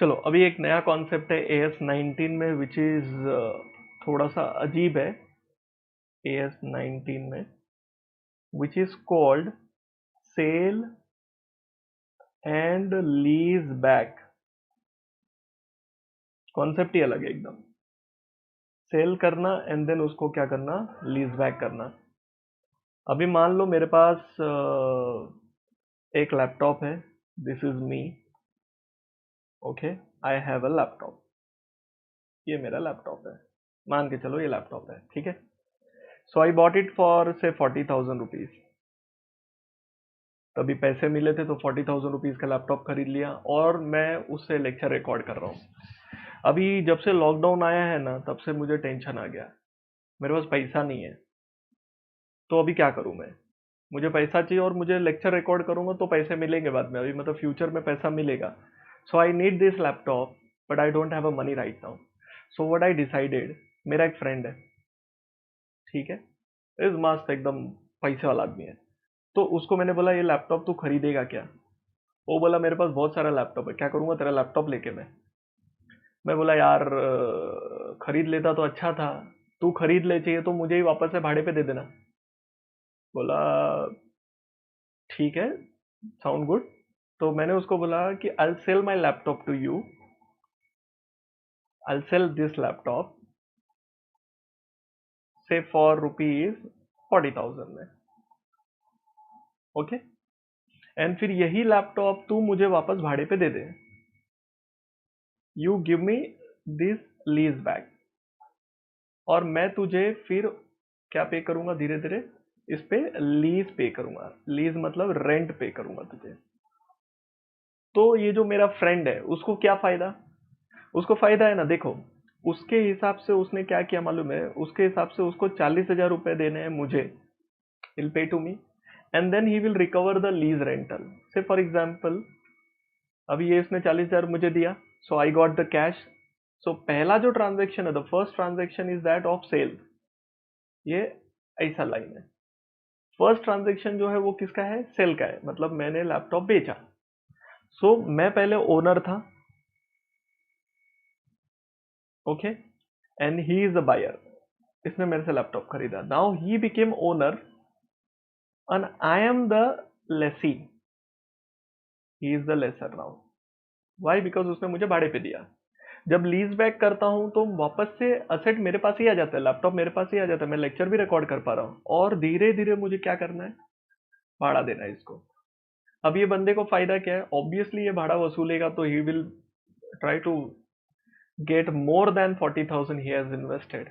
चलो अभी एक नया कॉन्सेप्ट है AS19 में विच इज थोड़ा सा अजीब है। AS19 में which is called sale and lease back. Concept ही अलग है एकदम। सेल करना एंड देन उसको क्या करना, लीज बैक करना। अभी मान लो मेरे पास एक लैपटॉप है, this is me, okay, I have a laptop. ये मेरा लैपटॉप है, मान के चलो ये लैपटॉप है, ठीक है। सो आई बॉट इट फॉर से 40,000 रुपीज। तभी पैसे मिले थे तो 40,000 रुपीज का लैपटॉप खरीद लिया और मैं उससे लेक्चर रिकॉर्ड कर रहा हूँ। अभी जब से लॉकडाउन आया है ना, तब से मुझे टेंशन आ गया, मेरे पास पैसा नहीं है, तो अभी क्या करूँ मैं। मुझे पैसा चाहिए और मुझे लेक्चर रिकॉर्ड करूंगा तो पैसे मिलेंगे बाद में, अभी मतलब फ्यूचर में पैसा मिलेगा। So I need this laptop but I don't have a money right now. So what I decided, मेरा एक फ्रेंड है, ठीक है, इज मस्त एकदम पैसे वाला आदमी है, तो उसको मैंने बोला ये लैपटॉप तू खरीदेगा क्या। वो बोला मेरे पास बहुत सारा लैपटॉप है, क्या करूंगा तेरा लैपटॉप लेके मैं बोला यार खरीद लेता तो अच्छा था, तू खरीद ले, चाहिए तो मुझे ही वापस से भाड़े पे दे देना। बोला ठीक है, साउंड गुड। तो मैंने उसको बोला कि I sell my laptop to you, I sell this laptop से फॉर रुपीज 40,000 में, ओके, एंड फिर यही लैपटॉप तू मुझे वापस भाड़े पे दे दे, you give me this lease back, और मैं तुझे फिर क्या पे करूंगा, धीरे धीरे इस पे लीज पे करूंगा। लीज मतलब रेंट पे करूंगा तुझे। तो ये जो मेरा फ्रेंड है उसको क्या फायदा, उसको फायदा है ना, देखो उसके हिसाब से उसने क्या किया मालूम है, उसके हिसाब से उसको 40,000 रुपए देने हैं मुझे, will pay to me, and then he will recover the lease rental. So for example अभी ये इसने 40,000 मुझे दिया, so I got the cash. So पहला जो ट्रांजेक्शन है, the first transaction is that of sale, ये ऐसा लाइन है। फर्स्ट ट्रांजेक्शन जो है वो किसका है, सेल का है, मतलब मैंने लैपटॉप बेचा। सो मैं पहले ओनर था, okay, and he is the buyer, इसने मेरे से लैपटॉप खरीदा, now he became owner and I am the lessee, he is the lessor now. Why, because उसने मुझे भाड़े पे दिया। जब लीज बैक करता हूं तो वापस से असेट मेरे पास ही आ जाता है, लैपटॉप मेरे पास ही आ जाता है, मैं लेक्चर भी रिकॉर्ड कर पा रहा हूँ और धीरे धीरे मुझे क्या करना है, भाड़ा देना है इसको। अब ये बंदे को फायदा क्या है, ऑब्वियसली ये भाड़ा वसूलेगा तो he will try to get more than 40,000 he has invested.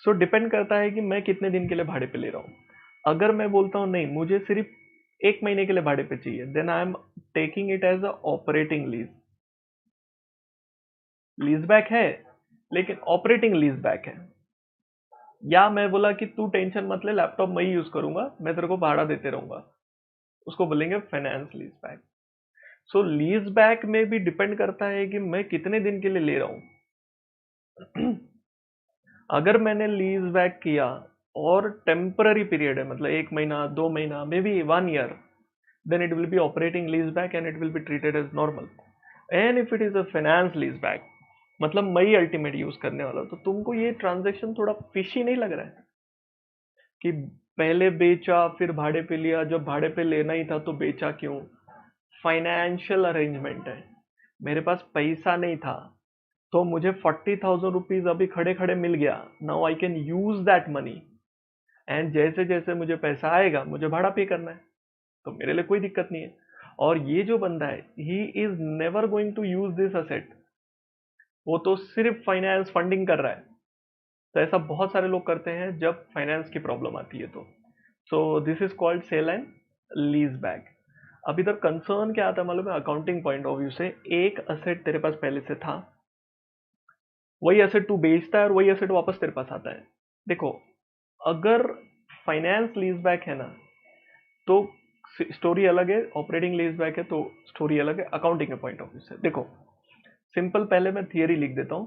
So depend करता है कि मैं कितने दिन के लिए भाड़े पे ले रहा हूँ। अगर मैं बोलता हूँ नहीं मुझे सिर्फ 1 महीने के लिए भाड़े पे चाहिए, then I am taking it as a operating lease. Lease back है लेकिन ऑपरेटिंग लीज बैक है। या मैं बोला कि तू टेंशन मत ले, लैपटॉप मैं ही यूज करूंगा, मैं तेरे को भाड़ा देते रहूंगा, उसको बोलेंगे फाइनेंस लीज बैक। सो लीज बैक में भी डिपेंड करता है कि मैं कितने दिन के लिए ले रहा हूं। अगर मैंने लीज बैक किया और टेम्पररी पीरियड है, मतलब 1 महीना 2 महीना may be 1 year, then it will be operating lease back and it will be treated as normal. And if it is a finance lease back, मतलब मैं ही अल्टीमेट यूज करने वाला हूं, तो तुमको ये ट्रांजेक्शन थोड़ा फिशी नहीं लग रहा है कि पहले बेचा फिर भाड़े पे लिया, जब भाड़े पे लेना ही था तो बेचा क्यों। फाइनेंशियल अरेंजमेंट है, मेरे पास पैसा नहीं था तो मुझे 40,000 रुपीज अभी खड़े खड़े मिल गया, now I can use that money, and जैसे जैसे मुझे पैसा आएगा मुझे भाड़ा पे करना है, तो मेरे लिए कोई दिक्कत नहीं है। और ये जो बंदा है he is never going to use this asset, वो तो सिर्फ फाइनेंस फंडिंग कर रहा है। तो ऐसा बहुत सारे लोग करते हैं जब फाइनेंस की प्रॉब्लम आती है तो। So this is called sale and lease back. अब इधर कंसर्न क्या आता है मालूम है, अकाउंटिंग पॉइंट ऑफ व्यू से, एक असेट तेरे पास पहले से था, वही एसेट तू बेचता है और वही एसेट वापस तेरे पास आता है। देखो अगर फाइनेंस लीज बैक है ना तो स्टोरी अलग है, ऑपरेटिंग लीज बैक है तो स्टोरी अलग है अकाउंटिंग के पॉइंट ऑफ व्यू से। देखो सिंपल, पहले मैं थियरी लिख देता हूं।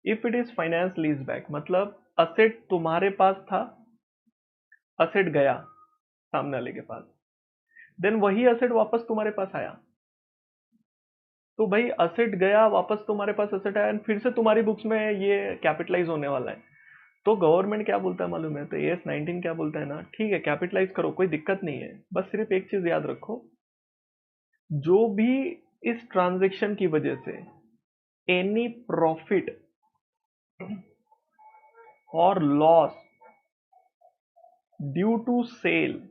If it is finance lease back मतलब असेट तुम्हारे पास था, असेट गया सामने वाले के पास, देन वही असेट वापस तुम्हारे पास आया, तो भाई असेट गया वापस, तुम्हारे पास असेट आया फिर से तुम्हारी बुक्स में ये कैपिटलाइज होने वाला है। तो गवर्नमेंट क्या बोलता है मालूम है? तो AS 19 क्या बोलता है ना, ठीक है कैपिटलाइज करो, कोई दिक्कत नहीं है, बस सिर्फ एक चीज याद रखो, जो भी इस ट्रांजेक्शन की वजह से एनी प्रॉफिट और loss due to sale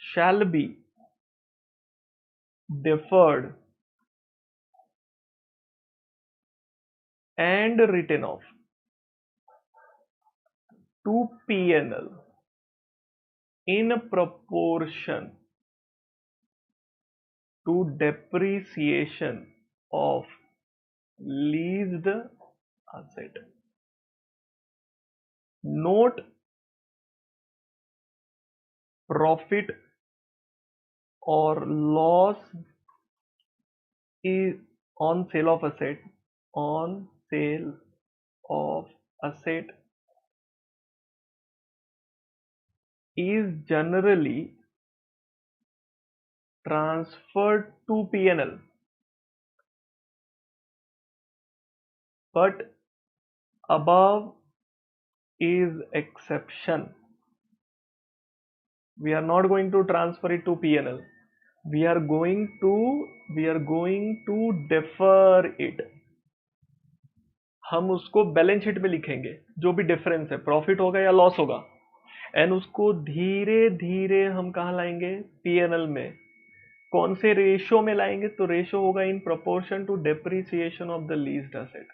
shall be deferred and written off to P&L in proportion to depreciation of leased asset. Note profit or loss is on sale of asset, on sale of asset is generally transferred to P&L, but above is exception. We are not going to transfer it to P&L. We are going to defer it. हम उसको balance sheet में लिखेंगे, जो भी difference है, profit होगा या loss होगा, एंड उसको धीरे धीरे हम कहाँ लाएंगे? P&L में। कौन से रेशियो में लाएंगे? तो रेशियो होगा in proportion to depreciation of the leased asset.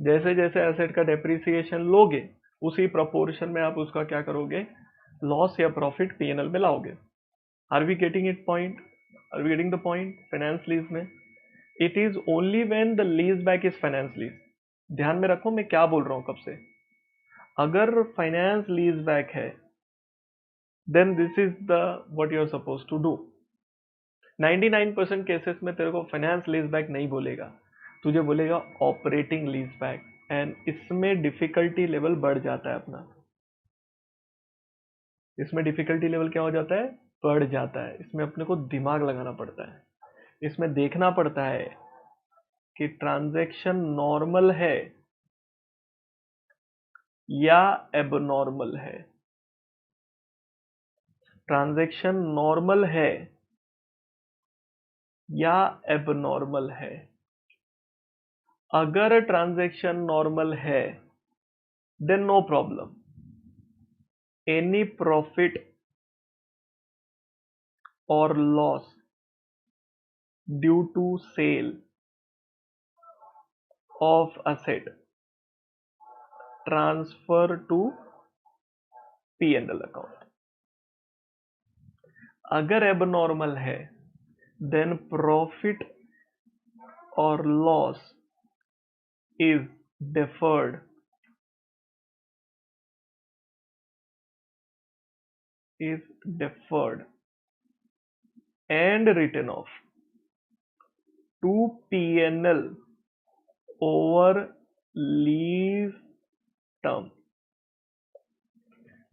जैसे जैसे एसेट का डेप्रिसिएशन लोगे उसी प्रोपोर्शन में आप उसका क्या करोगे? लॉस या प्रॉफिट P&L में लाओगे। Are we getting it point? Are we getting the point? Finance lease में it is only when the lease back is finance lease. ध्यान में रखो मैं क्या बोल रहा हूं कब से। अगर फाइनेंस लीज बैक है then this is the what you are suppose to do. 99% cases में तेरे को फाइनेंस लीज बैक नहीं बोलेगा, तुझे बोलेगा ऑपरेटिंग लीज बैक, एंड इसमें डिफिकल्टी लेवल बढ़ जाता है अपना। इसमें डिफिकल्टी लेवल क्या हो जाता है? बढ़ जाता है। इसमें अपने को दिमाग लगाना पड़ता है, इसमें देखना पड़ता है कि ट्रांजैक्शन नॉर्मल है या एबनॉर्मल है। ट्रांजैक्शन नॉर्मल है या एबनॉर्मल है। अगर ट्रांजैक्शन नॉर्मल है then no problem, any profit और loss due to sale of asset transfer to P&L account. अगर एबनॉर्मल है देन प्रॉफिट और loss is deferred and written off to P&L over lease term।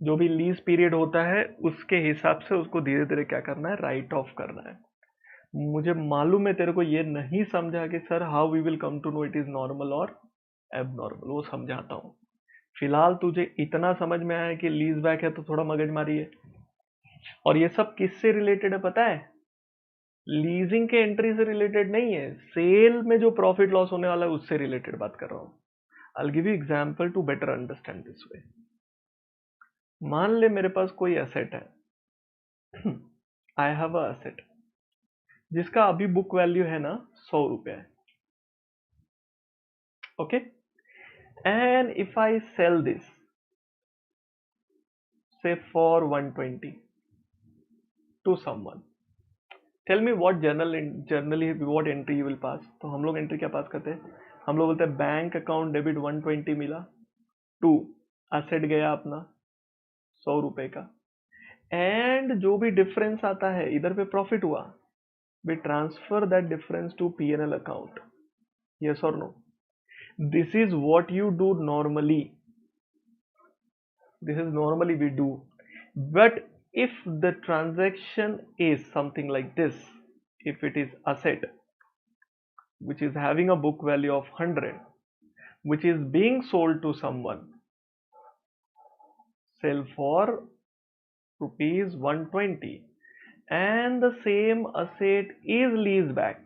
जो भी lease period होता है उसके हिसाब से उसको धीरे धीरे क्या करना है? राइट ऑफ करना है। मुझे मालूम है तेरे को ये नहीं समझा कि sir how we will come to know it is normal और एबनॉर्मल, वो समझाता हूँ। फिलहाल तुझे इतना समझ में आया कि लीज बैक है तो थोड़ा मगजमारी है। और ये सब किससे रिलेटेड है पता है? लीजिंग के एंट्री से रिलेटेड नहीं है, सेल में जो प्रॉफिट लॉस होने वाला है उससे रिलेटेड बात कर रहा हूं। I will give you example to better understand this way. मान ले मेरे पास कोई एसेट है, आई हैव अ एसेट जिसका अभी बुक वैल्यू है ना 100 रुपए, okay, and if I sell this say for 120 to someone, tell me what generally what entry you will pass। तो हम लोग एंट्री क्या पास करते हैं? हम लोग बोलते हैं बैंक अकाउंट डेबिट 120 मिला टू एसेट गया अपना 100 रुपए का, एंड जो भी डिफरेंस आता है इधर पे प्रॉफिट हुआ, we transfer that difference to P&L account। Yes or no? This is what you do normally, this is normally we do, but if the transaction is something like this, if it is asset which is having a book value of 100, which is being sold to someone, sell for rupees 120, and the same asset is leased back,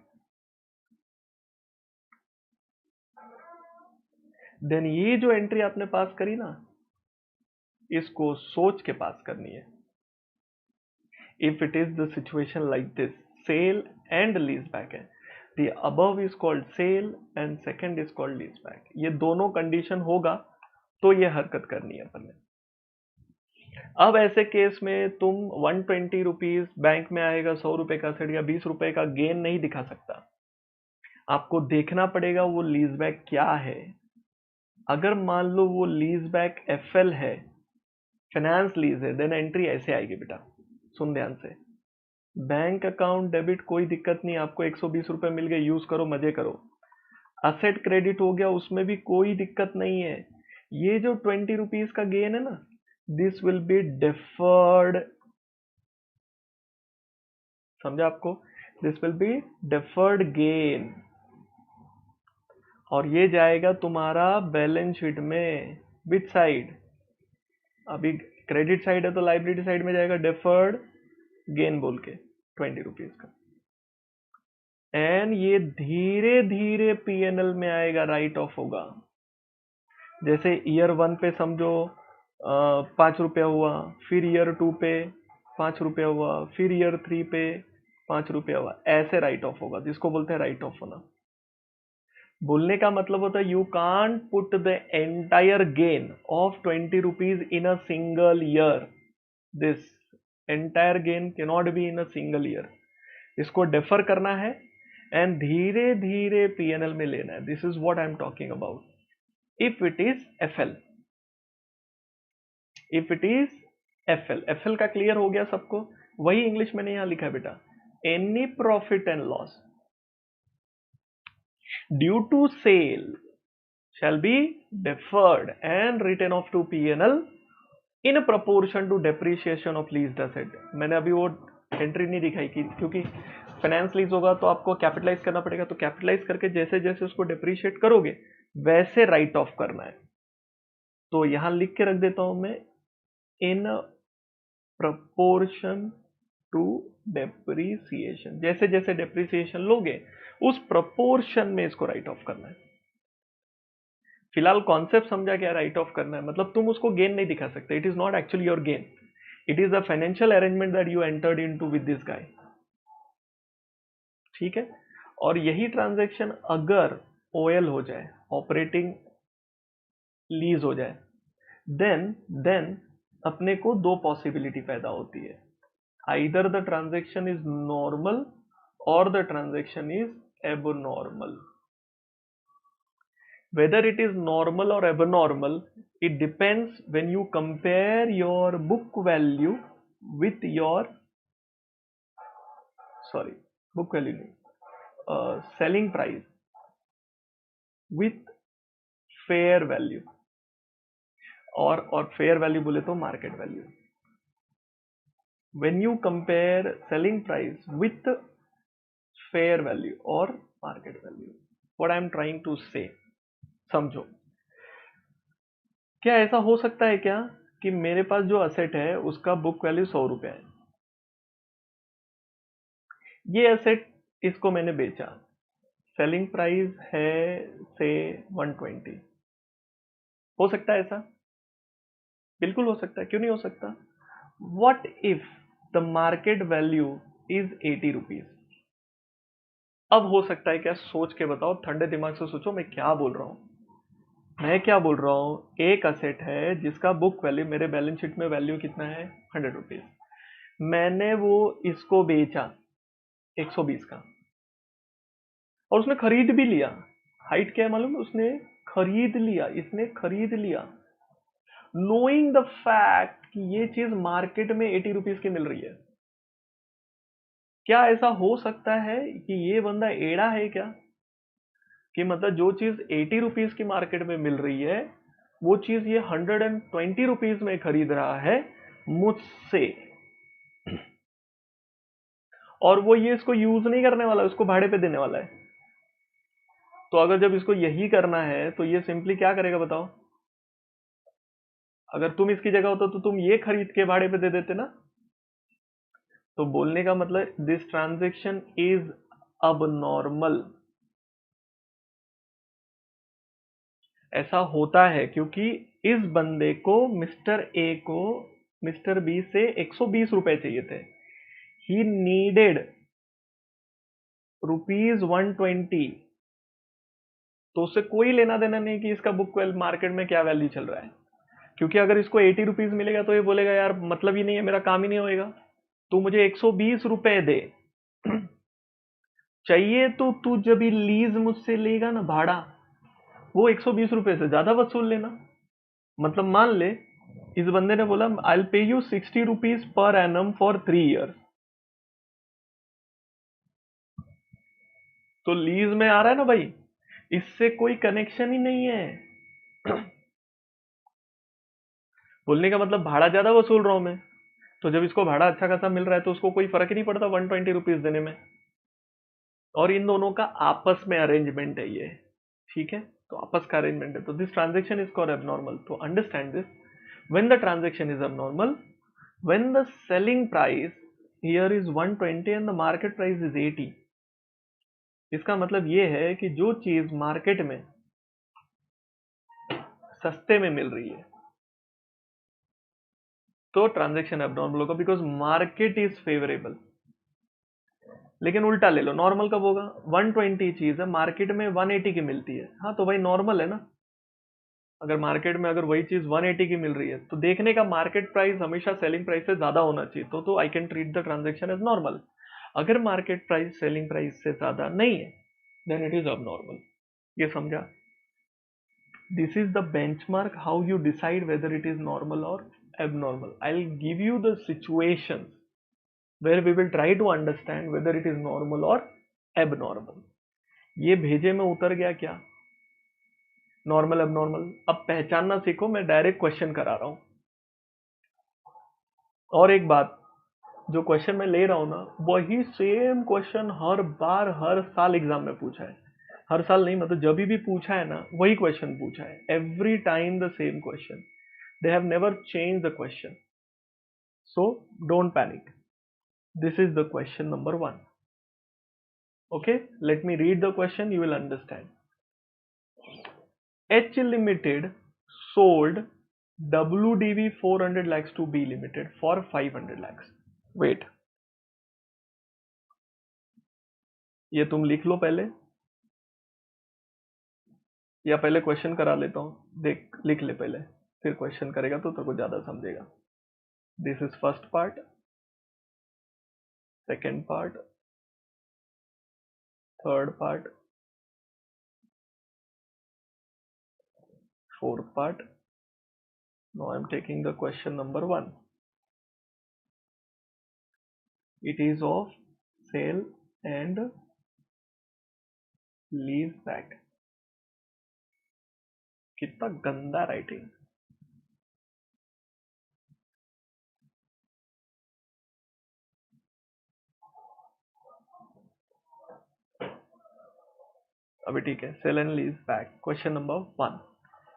then ये जो entry आपने पास करी ना, इसको सोच के पास करनी है. If it is the situation like this, sale and lease back है, the above is called sale and second is called lease back. ये दोनों कंडीशन होगा तो ये हरकत करनी है अपन ने. अब ऐसे केस में तुम 120 रुपीज बैंक में आएगा 100 रुपए का सेट या 20 रुपए का गेन नहीं दिखा सकता. आपको देखना पड़ेगा वो लीज बैक क्या है. अगर मान लो वो लीज बैक एफएल है, फाइनेंस लीज है, देन एंट्री ऐसे आएगी बेटा. सुन ध्यान से. बैंक अकाउंट डेबिट कोई दिक्कत नहीं, आपको 120 रुपए मिल गए, यूज करो, मजे करो. असेट क्रेडिट हो गया, उसमें भी कोई दिक्कत नहीं है. ये जो 20 रुपीज का गेन है ना, दिस विल बी डिफर्ड. समझा आपको? This will be deferred gain, और ये जाएगा तुम्हारा बैलेंस शीट में. Which side? अभी क्रेडिट साइड है तो लाइबिलिटी साइड में जाएगा डिफर्ड गेन बोल के 20 रुपीज का. एंड ये धीरे धीरे पीएनएल में आएगा, राइट ऑफ होगा. जैसे ईयर 1 पे समझो 5 रुपया हुआ, फिर ईयर 2 पे 5 रुपया हुआ, फिर ईयर 3 पे 5 रुपया हुआ, ऐसे राइट ऑफ होगा, जिसको बोलते हैं राइट ऑफ होना. बोलने का मतलब होता है you can't put the entire gain of 20 rupees in a single year. This entire gain can not be in a single year. इसको डेफर करना है एंड धीरे धीरे पीएनएल में लेना है. This is what I am talking about. If it is FL, if it is FL, FL का clear हो गया सबको? वही इंग्लिश मैंने यहां लिखा है बेटा. Any profit and loss due to sale shall be deferred and written off to P&L in proportion to depreciation of leased asset. मैंने अभी वो एंट्री नहीं दिखाई की, क्योंकि फाइनेंस लीज होगा तो आपको कैपिटलाइज करना पड़ेगा, तो कैपिटलाइज करके जैसे जैसे उसको डिप्रिशिएट करोगे वैसे राइट ऑफ करना है. तो यहां लिख के रख देता हूं मैं, इन प्रपोर्शन टू डेप्रिसिएशन. जैसे जैसे डेप्रिसिएशन लोगे उस प्रपोर्शन में इसको राइट ऑफ करना है. फिलहाल कॉन्सेप्ट समझा क्या राइट ऑफ करना है? मतलब तुम उसको गेन नहीं दिखा सकते. It is not actually your gain, it is a financial arrangement that you entered into with this guy. ठीक है. और यही ट्रांजैक्शन अगर ओएल हो जाए, ऑपरेटिंग लीज हो जाए, देन अपने को दो पॉसिबिलिटी पैदा होती है. Either the transaction is normal और the transaction is abnormal. Whether it is normal or abnormal, it depends when you compare your book value with your, book value नहीं, selling price with fair value, और fair value बोले तो market value. When you compare selling price with fair value or market value, what I am trying to say, समझो. क्या ऐसा हो सकता है क्या कि मेरे पास जो असेट है उसका बुक वैल्यू 100 रुपया है, ये असेट इसको मैंने बेचा, सेलिंग प्राइस है से 120. हो सकता है ऐसा? बिल्कुल हो सकता है, क्यों नहीं हो सकता? What if the market value is 80 rupees? अब हो सकता है क्या? सोच के बताओ, ठंडे दिमाग से सोचो मैं क्या बोल रहा हूं. मैं क्या बोल रहा हूं, एक असेट है जिसका बुक वैल्यू, मेरे बैलेंस शीट में वैल्यू कितना है 100 रुपीज. मैंने वो इसको बेचा 120 का, और उसने खरीद भी लिया. हाइट क्या है मालूम? उसने खरीद लिया, इसने खरीद लिया, नोइंग द फैक्ट कि ये चीज मार्केट में 80 रुपीज की मिल रही है. क्या ऐसा हो सकता है कि ये बंदा एड़ा है क्या? कि मतलब जो चीज 80 रुपीज की मार्केट में मिल रही है वो चीज ये 120 रुपीज में खरीद रहा है मुझसे. और वो ये इसको यूज नहीं करने वाला, उसको भाड़े पे देने वाला है। तो अगर जब इसको यही करना है तो ये सिंपली क्या करेगा बताओ? अगर तुम इसकी जगह होता तो तुम ये खरीद के भाड़े पे दे देते ना। तो बोलने का मतलब दिस ट्रांजेक्शन इज अब नॉर्मल। ऐसा होता है क्योंकि इस बंदे को मिस्टर ए को मिस्टर बी से 120 रुपए चाहिए थे। He needed ₹120। तो उससे कोई लेना देना नहीं कि इसका बुक मार्केट में क्या वैल्यू चल रहा है, क्योंकि अगर इसको 80 रुपीज मिलेगा तो ये बोलेगा यार मतलब ही नहीं है, मेरा काम ही नहीं होएगा, तू मुझे 120 रुपए दे। चाहिए तो तू जब ये लीज मुझसे लेगा ना भाड़ा, वो 120 रुपए से ज्यादा वसूल लेना। मतलब मान ले इस बंदे ने बोला I will pay you 60 rupees per annum for 3 year. तो लीज में आ रहा है ना भाई, इससे कोई कनेक्शन ही नहीं है। बोलने का मतलब भाड़ा ज्यादा वसूल रहा हूं मैं। तो जब इसको भाड़ा अच्छा खासा मिल रहा है तो उसको कोई फर्क ही नहीं पड़ता 120 रुपीज देने में। और इन दोनों का आपस में अरेंजमेंट है ये, ठीक है। तो आपस का अरेंजमेंट है, तो this transaction is called abnormal. तो understand this, when the transaction is abnormal, when the selling price here is 120 and the market price is 80। इसका मतलब ये है कि जो चीज मार्केट में सस्ते में मिल रही है तो ट्रांजेक्शन एबनॉर्मल होगा, बिकॉज मार्केट इज फेवरेबल। लेकिन उल्टा ले लो, नॉर्मल कब होगा? 120 चीज है, मार्केट में 180 की मिलती है, हाँ तो भाई नॉर्मल है ना। अगर मार्केट में अगर वही चीज 180 की मिल रही है तो देखने का मार्केट प्राइस हमेशा सेलिंग प्राइस से ज्यादा होना चाहिए, तो I can treat the transaction as normal. अगर मार्केट प्राइस सेलिंग प्राइस से ज्यादा नहीं है then it is abnormal. ये समझा? This is the benchmark how you decide whether it is normal और abnormal. I'll give you the situations where we will try to understand whether it is normal or abnormal. ये भेजे में उतर गया क्या? Normal abnormal. अब पहचानना सीखो, मैं डायरेक्ट क्वेश्चन करा रहा हूं। और एक बात, जो क्वेश्चन मैं ले रहा हूं ना वही सेम क्वेश्चन हर बार हर साल एग्जाम में पूछा है। हर साल नहीं, मतलब जब भी पूछा है ना वही क्वेश्चन पूछा है, every time the same question. They have never change the question, so don't panic. This is the question number 1. Okay, let me read the question, you will understand. H Limited sold WDV 400 lakhs to B Limited for 500 lakhs. Wait, ये तुम लिख लो पहले, या पहले question करा लेता हूं, देख लिख ले पहले, फिर क्वेश्चन करेगा तो तेरे को ज्यादा समझेगा। This is first part, second part, third part, fourth part. Now I am taking the question number 1. It is of sale and lease back. कितना गंदा राइटिंग। अभी ठीक है, sale and lease back, question number 1।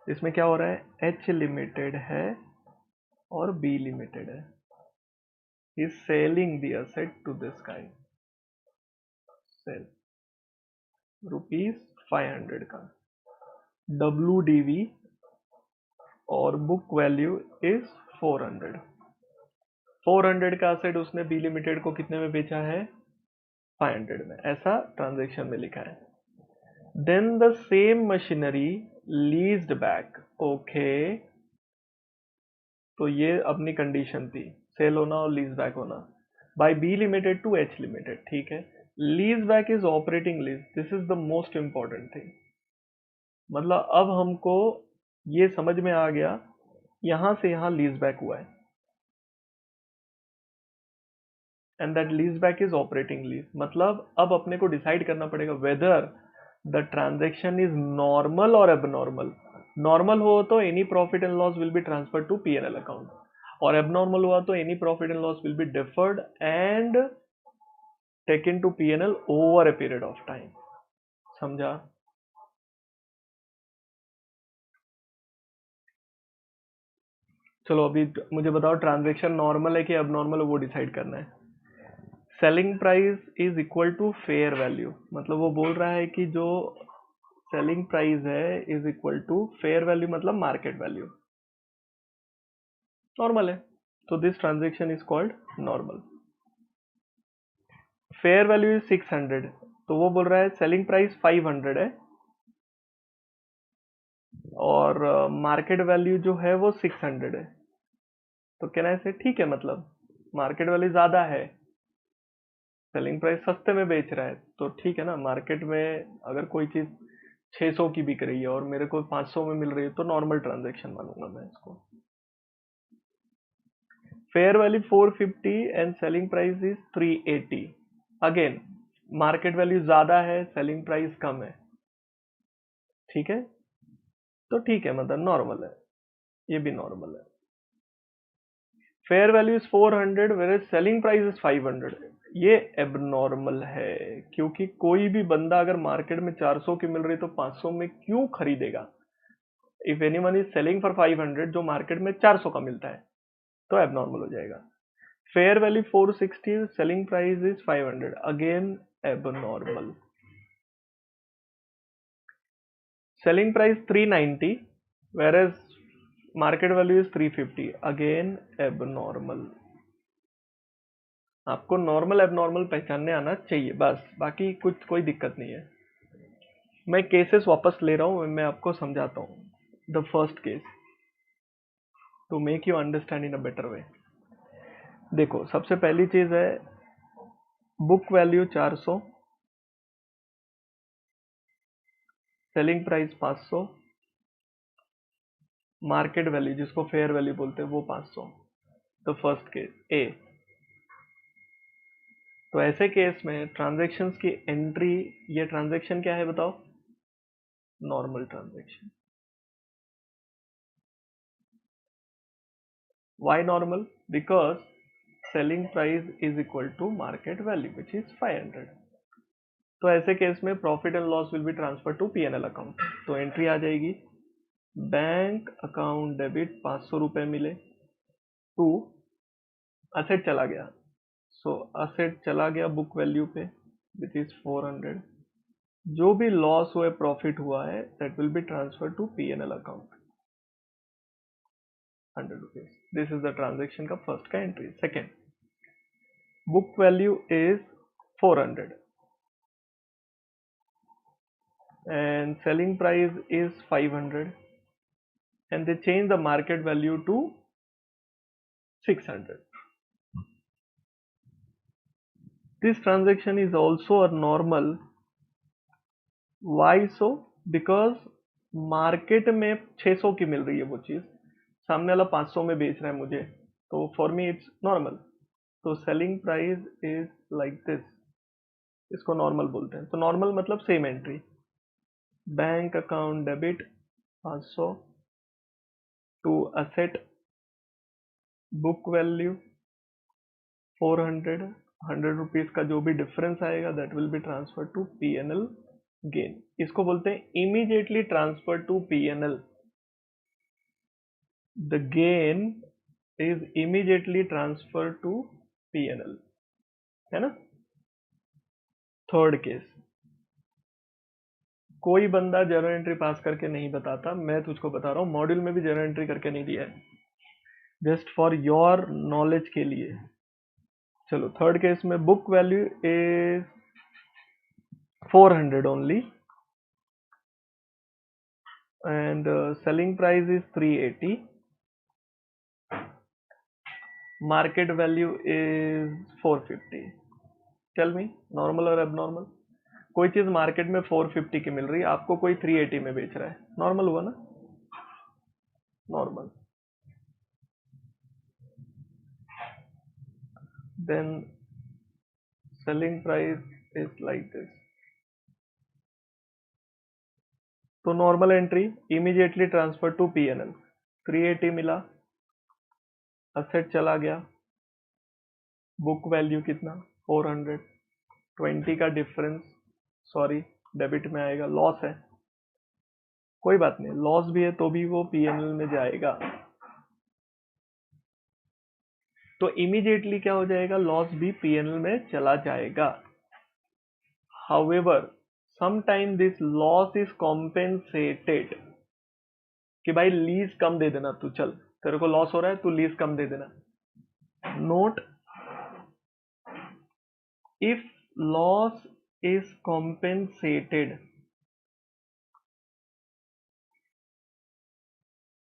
इसमें क्या हो रहा है? एच लिमिटेड है और बी लिमिटेड है, is selling the asset to this guy, sale ₹500 का, WDV और बुक वैल्यू इज 400। 400 का एसेट उसने बी लिमिटेड को कितने में बेचा है? 500 में, ऐसा ट्रांजेक्शन में लिखा है। Then the same machinery leased back. Okay, तो ये अपनी कंडीशन थी, सेल होना और लीज बैक होना, by B limited to H limited, ठीक है। Lease back is operating lease, this is the most important thing. मतलब अब हमको ये समझ में आ गया, यहां से यहां लीज बैक हुआ है, and that lease back is operating lease. मतलब अब अपने को डिसाइड करना पड़ेगा whether the transaction is normal और एबनॉर्मल। नॉर्मल हो तो any profit and loss will be transfer to P&L account, और एबनॉर्मल हुआ तो any profit and loss will be deferred and taken to P&L over a period of time. समझा? चलो अभी मुझे बताओ ट्रांजैक्शन नॉर्मल है कि अबनॉर्मल है, वो डिसाइड करना है। Selling price is equal to fair value, मतलब वो बोल रहा है कि जो सेलिंग प्राइस है is equal to fair value, मतलब मार्केट वैल्यू। नॉर्मल है, तो this transaction is called normal. Fair value is 600, तो वो बोल रहा है सेलिंग प्राइस 500 है और मार्केट वैल्यू जो है वो 600 है। तो कहना ऐसे ठीक है, मतलब मार्केट वैल्यू ज्यादा है, सेलिंग प्राइस सस्ते में बेच रहा है, तो ठीक है ना। मार्केट में अगर कोई चीज 600 की बिक रही है और मेरे को 500 में मिल रही है तो नॉर्मल ट्रांजैक्शन मानूंगा मैं इसको। Fair value 450 and selling price is 380। Again market value ज्यादा है, सेलिंग प्राइस कम है, ठीक है, तो ठीक है, मतलब नॉर्मल है, ये भी नॉर्मल है। Fair value is 400 where selling price is 500, ये एबनॉर्मल है, क्योंकि कोई भी बंदा अगर मार्केट में 400 की मिल रही तो 500 में क्यों खरीदेगा। If anyone is selling for 500 जो मार्केट में 400 का मिलता है, तो एबनॉर्मल हो जाएगा। Fair value 460, selling price is 500, again abnormal. Selling price 390 whereas market value is 350, again abnormal. आपको नॉर्मल एबनॉर्मल पहचानने आना चाहिए बस, बाकी कुछ कोई दिक्कत नहीं है। मैं केसेस वापस ले रहा हूं, मैं आपको समझाता हूं। The first case to make you understand in a better way. देखो सबसे पहली चीज है book value 400, selling price 500, market value जिसको फेयर वैल्यू बोलते हैं वो 500। The first case A. तो ऐसे केस में ट्रांजैक्शंस की एंट्री, ये ट्रांजैक्शन क्या है बताओ? Normal transaction. Why normal? Because selling price is equal to market value which is 500। तो ऐसे केस में profit and loss will be transfer to P&L account. तो एंट्री आ जाएगी बैंक अकाउंट डेबिट 500 रुपए मिले टू असेट चला गया, सो असेट चला गया बुक वैल्यू पे विच इज 400। जो भी लॉस हुआ प्रॉफिट हुआ है that will be transfer to P&L account 100 rupees. This is the transaction का फर्स्ट का entry. Second, book value is 400 and selling price is 500 and they change the market value to 600. This transaction is also a normal. Why so? Because market में 600 की मिल रही है वो चीज, सामने वाला 500 में बेच रहा है मुझे, तो फॉर मी इट्स नॉर्मल। तो selling price is like this, इसको नॉर्मल बोलते हैं। तो नॉर्मल मतलब same entry, bank account debit 500 to asset book value 400, 100 rupees का जो भी डिफरेंस आएगा that will be transfer to P&L gain. इसको बोलते हैं immediately transfer to P&L। The gain is immediately transfer to P&L, है ना। थर्ड केस, कोई बंदा जर्नल एंट्री पास करके नहीं बताता, मैं तुझको बता रहा हूं, मॉड्यूल में भी जर्नल एंट्री करके नहीं दिया है, जस्ट फॉर योर नॉलेज के लिए। चलो थर्ड केस में book value is 400 only and selling price is 380, market value is 450. Tell me normal और एबनॉर्मल? कोई चीज मार्केट में 450 की मिल रही है, आपको कोई 380 में बेच रहा है, नॉर्मल हुआ ना? Normal. Then selling price is like this. तो normal entry immediately transfer to P&L, 380 मिला, असेट चला गया, बुक वैल्यू कितना 400, 20 का डिफरेंस, सॉरी डेबिट में आएगा, लॉस है, कोई बात नहीं, लॉस भी है तो भी वो पीएनएल में जाएगा। तो इमीडिएटली क्या हो जाएगा, लॉस भी पीएनएल में चला जाएगा। However sometime this loss is compensated, कि भाई लीज कम दे देना तू, चल तेरे को लॉस हो रहा है तू लीज कम दे देना। Note, if loss is compensated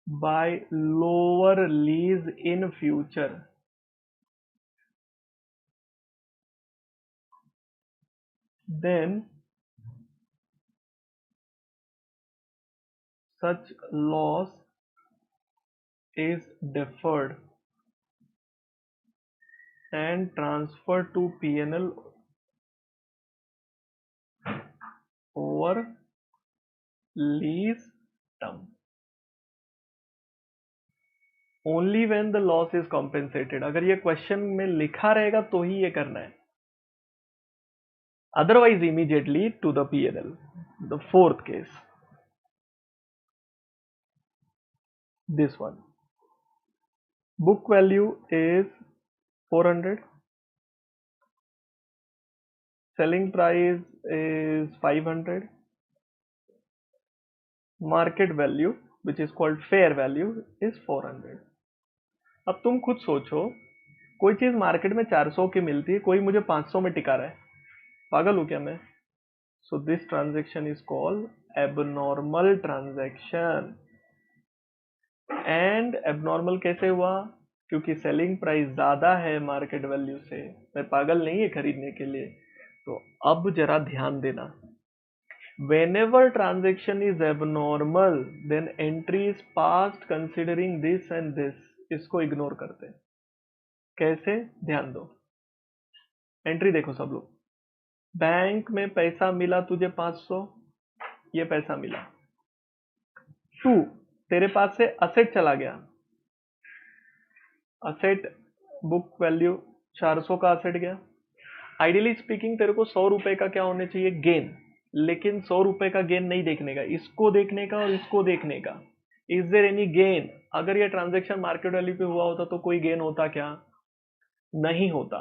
by lower lease in future, then such loss is deferred and transferred to P&L over lease term. Only when the loss is compensated. अगर ये क्वेश्चन में लिखा रहेगा तो ही ये करना है, otherwise immediately to the P&L. The fourth case, this one, book value is 400, selling price is 500, market value which is called fair value is 400. अब तुम खुद सोचो, कोई चीज मार्केट में 400 की मिलती है, कोई मुझे 500 में टिका रहा है, पागल हूं क्या मैं? So this transaction is called abnormal transaction. And abnormal कैसे हुआ? क्योंकि सेलिंग प्राइस ज्यादा है मार्केट वैल्यू से, मैं पागल नहीं है खरीदने के लिए। तो अब जरा ध्यान देना, whenever transaction is abnormal then entry is passed considering this and this, इसको इग्नोर करते हैं। कैसे? ध्यान दो, एंट्री देखो सब लोग, बैंक में पैसा मिला तुझे 500, ये पैसा मिला, टू तेरे पास से असेट चला गया, असेट बुक वैल्यू 400 का असेट गया। आइडियली स्पीकिंग तेरे को 100 रुपए का क्या होने चाहिए, गेन, लेकिन 100 रुपए का गेन नहीं देखने का, इसको देखने का और इसको देखने का। Is there any gain? अगर ये ट्रांजेक्शन मार्केट वैल्यू पे हुआ होता तो कोई गेन होता क्या? नहीं होता।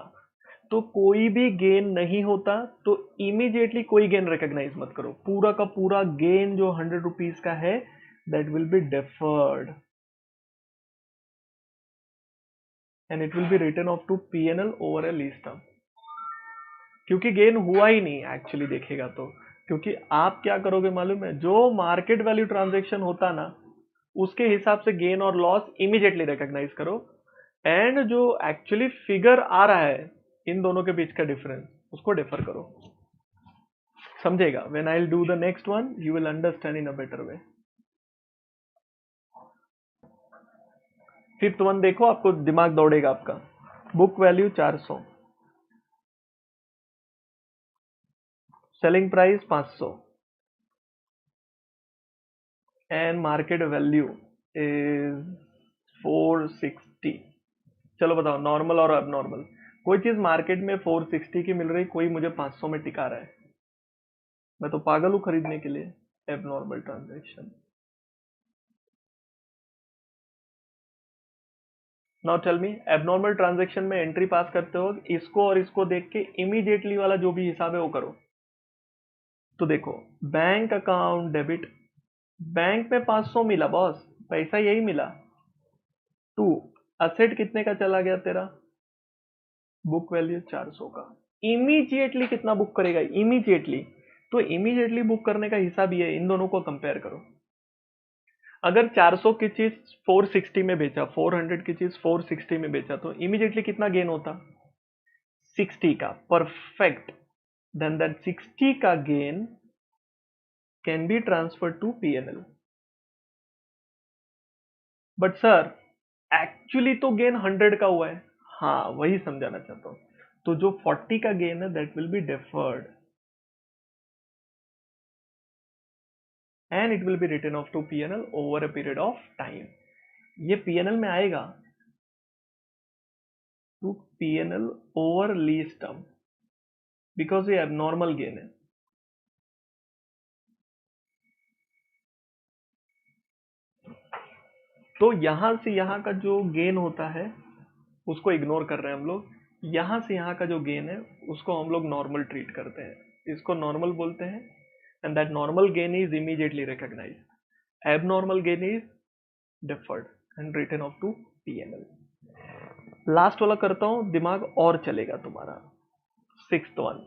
तो कोई भी गेन नहीं होता तो इमीडिएटली कोई गेन रिकॉग्नाइज मत करो, पूरा का पूरा गेन जो 100 रुपीज का है that will be deferred and it will be written off to PNL over a lease term. क्योंकि गेन हुआ ही नहीं एक्चुअली देखेगा तो, क्योंकि आप क्या करोगे मालूम है, जो मार्केट वैल्यू ट्रांजेक्शन होता ना उसके हिसाब से गेन और लॉस इमीडिएटली रिकॉग्नाइज करो, एंड जो एक्चुअली फिगर आ रहा है इन दोनों के बीच का डिफरेंस उसको डिफर करो। समझेगा? When I will do the next one you will understand in a better way. Fifth one देखो, आपको दिमाग दौड़ेगा आपका। Book value 400, selling price 500 and market value is 460। चलो बताओ नॉर्मल और अबनॉर्मल। कोई चीज मार्केट में 460 की मिल रही, कोई मुझे 500 में टिका रहा है, मैं तो पागल हूं खरीदने के लिए। Abnormal transaction. Now tell me, abnormal transaction में एंट्री पास करते हो इसको और इसको देख के इमीडिएटली वाला जो भी हिसाब है वो करो। तो देखो, बैंक अकाउंट डेबिट, बैंक में 500 मिला बॉस, पैसा यही मिला। टू, असेट कितने का चला गया तेरा, बुक वैल्यू 400 का। इमीडिएटली कितना बुक करेगा, इमीडिएटली? तो इमीडिएटली बुक करने का हिसाब ये है, इन दोनों को कंपेयर करो। अगर 400 की चीज 460 में बेचा, 400 की चीज 460 में बेचा, तो इमीडिएटली कितना गेन होता, 60 का। परफेक्ट, देन दैट 60 का gain can be transfer to PNL. But sir actually तो गेन 100 का हुआ है। हाँ वही समझाना चाहता हूं। तो जो 40 का गेन है that will be deferred and it will be written off to PNL over a period of time. ये पीएनएल में आएगा to PNL over lease term. Because ये एबनॉर्मल गेन है। तो यहां से यहां का जो गेन होता है उसको इग्नोर कर रहे हैं हम लोग। यहां से यहां का जो गेन है उसको हम लोग नॉर्मल ट्रीट करते हैं, इसको नॉर्मल बोलते हैं। And that normal gain is immediately recognised. Abnormal gain is deferred and written off to PNL. Last वाला करता हूं, दिमाग और चलेगा तुम्हारा। Sixth one,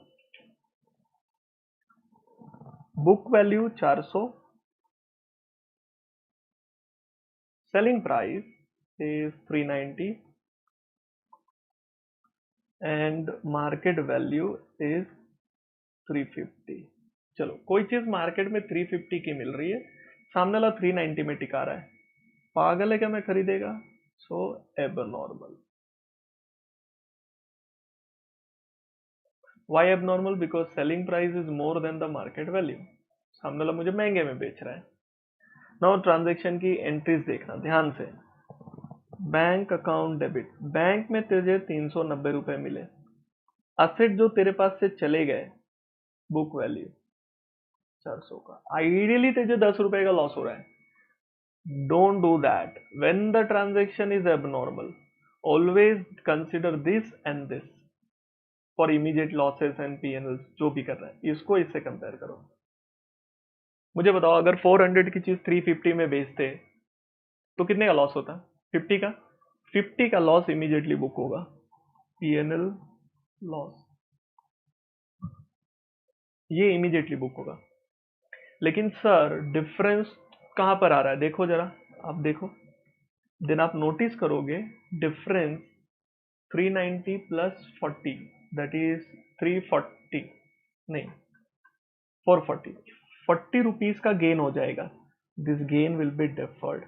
book value 400, selling price is 390 and market value is 350। चलो, कोई चीज मार्केट में 350 की मिल रही है, सामने वाला 390 में टिका रहा है, पागल है क्या मैं खरीदेगा? So abnormal. Why abnormal? Because selling price is more than the market value. सामने वाला मुझे महंगे में बेच रहा है। नाउ ट्रांजैक्शन की एंट्रीज देखना ध्यान से। बैंक अकाउंट डेबिट, बैंक में तुझे 390 रुपए मिले। असेट जो तेरे पास से चले गए, बुक वैल्यू 400 का, आइडियली तुझे 10 रुपए का लॉस हो रहा है। Don't do that. When the transaction is abnormal, always consider this and this for immediate losses and P&Ls जो भी कर रहा है, इसको इससे कंपेयर करो। मुझे बताओ, अगर 400 की चीज 350 में बेचते तो कितने का लॉस होता? 50 का। 50 का लॉस इमीडिएटली बुक होगा, P&L लॉस, ये इमीडिएटली बुक होगा। लेकिन सर डिफरेंस कहां पर आ रहा है? देखो जरा, आप देखो, देन आप नोटिस करोगे डिफरेंस 390 प्लस 40, दैट इज 340, नहीं 440, 40 रुपीज का गेन हो जाएगा। This gain will be deferred.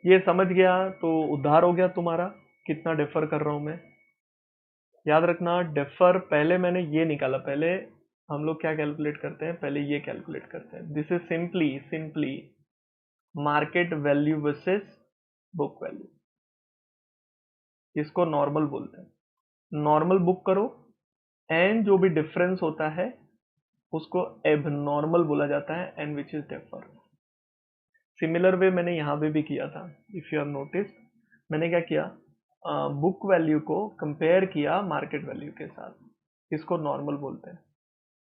ये समझ गया तो उद्धार हो गया तुम्हारा, कितना डिफर कर रहा हूं मैं। याद रखना, डिफर पहले मैंने ये निकाला, पहले हम लोग क्या कैलकुलेट करते हैं, पहले ये कैलकुलेट करते हैं। This is simply market value versus book value, इसको नॉर्मल बोलते हैं। नॉर्मल बुक करो एंड जो भी डिफरेंस होता है उसको एबनॉर्मल बोला जाता है, and which is differ. Similar way मैंने यहां पे भी किया था, इफ यू हैव नोटिस। मैंने क्या किया, बुक वैल्यू को कंपेयर किया मार्केट वैल्यू के साथ, इसको नॉर्मल बोलते हैं।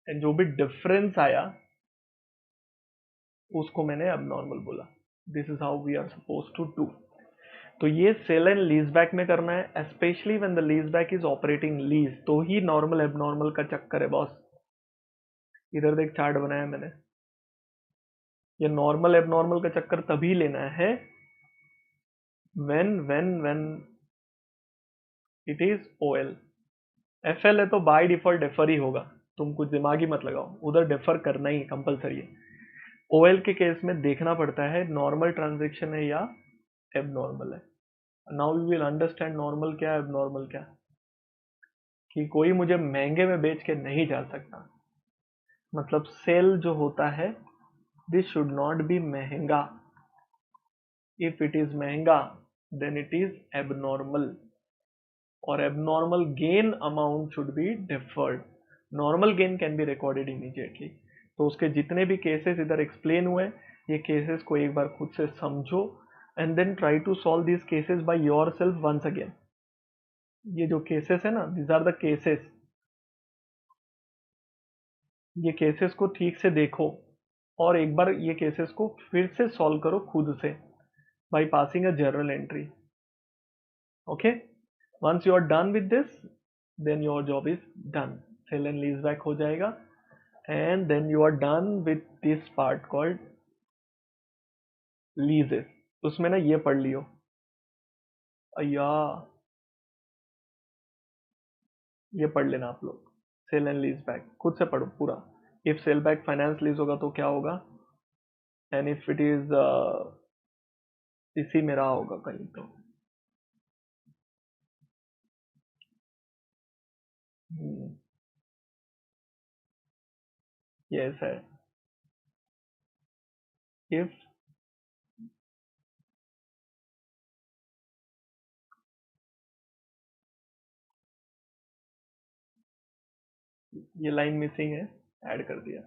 एंड जो भी डिफरेंस आया उसको मैंने एबनॉर्मल बोला। This is how we are suppose to do. तो ये सेल एंड लीज बैक में करना है, specially when the lease back is operating lease, तो ही नॉर्मल एबनॉर्मल का चक्कर है बॉस। इधर देख, चार्ट बनाया मैंने। ये नॉर्मल एबनॉर्मल का चक्कर तभी लेना है when it is OL. FL है तो बाय डिफॉल्ट डेफर ही होगा, तुम कुछ दिमाग ही मत लगाओ, उधर डेफर करना ही कंपलसरी है। ओएल के केस में देखना पड़ता है नॉर्मल ट्रांजेक्शन है या एबनॉर्मल है। Now you will understand normal क्या है, एबनॉर्मल क्या, कि कोई मुझे महंगे में बेच के नहीं जा सकता। मतलब सेल जो होता है, दिस शुड नॉट बी महंगा। इफ इट इज महंगा देन इट इज एबनॉर्मल, और abnormal gain amount should be deferred. Normal gain can be recorded immediately. तो उसके जितने भी केसेस इधर एक्सप्लेन हुए, ये केसेस को एक बार खुद से समझो and then try to solve this cases by yourself once again. ये जो केसेस है ना, दिस आर द केसेस। ये केसेस को ठीक से देखो और एक बार ये केसेस को फिर से सॉल्व करो खुद से by passing a journal entry. Okay, once you are done with this, then your job is done. Sell and lease back हो जाएगा, and then you are done with this part called leases. उसमें ना ये पढ़ लियो, अय्या ये पढ़ लेना आप लोग। सेल एंड लीज बैक खुद से पढ़ो पूरा। If sale back finance lease होगा तो क्या होगा, एंड इफ इट इज इसी में रहा होगा कहीं तो, यस है। इफ ये लाइन मिसिंग है, ऐड कर दिया,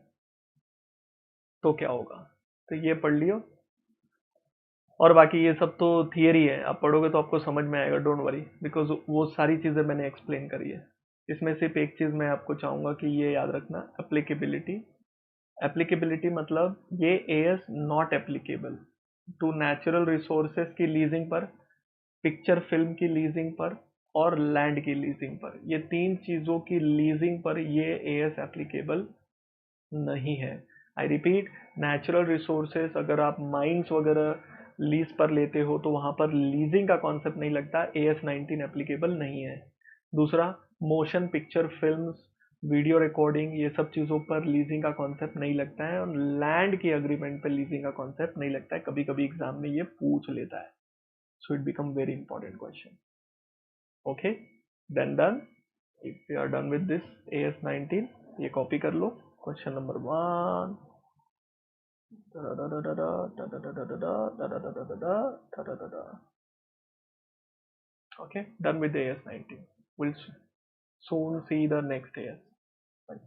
तो क्या होगा? तो ये पढ़ लियो, और बाकी ये सब तो थियरी है, आप पढ़ोगे तो आपको समझ में आएगा, डोंट वरी, बिकॉज वो सारी चीज़ें मैंने एक्सप्लेन करी है। इसमें सिर्फ एक चीज़ मैं आपको चाहूँगा कि ये याद रखना, एप्लीकेबिलिटी। एप्लीकेबिलिटी मतलब ये AS not applicable to natural resources की लीजिंग पर, पिक्चर फिल्म की लीजिंग पर, और लैंड की लीजिंग पर। ये तीन चीज़ों की लीजिंग पर ये एएस एप्लीकेबल नहीं है। आई रिपीट, नेचुरल रिसोर्सेज अगर आप माइंस वगैरह लीज पर लेते हो तो वहां पर लीजिंग का कॉन्सेप्ट नहीं लगता, AS19 एप्लीकेबल नहीं है। दूसरा, motion picture films, video recording, ये सब चीज़ों पर लीजिंग का कॉन्सेप्ट नहीं लगता है, और लैंड की अग्रीमेंट पर लीजिंग का कॉन्सेप्ट नहीं लगता है। कभी कभी एग्जाम में ये पूछ लेता है, so it become very important question. Okay, done. If you are done with this AS19, ये कॉपी कर लो, question number 1। Okay, done with the AS19. We'll soon see the next AS. Bye.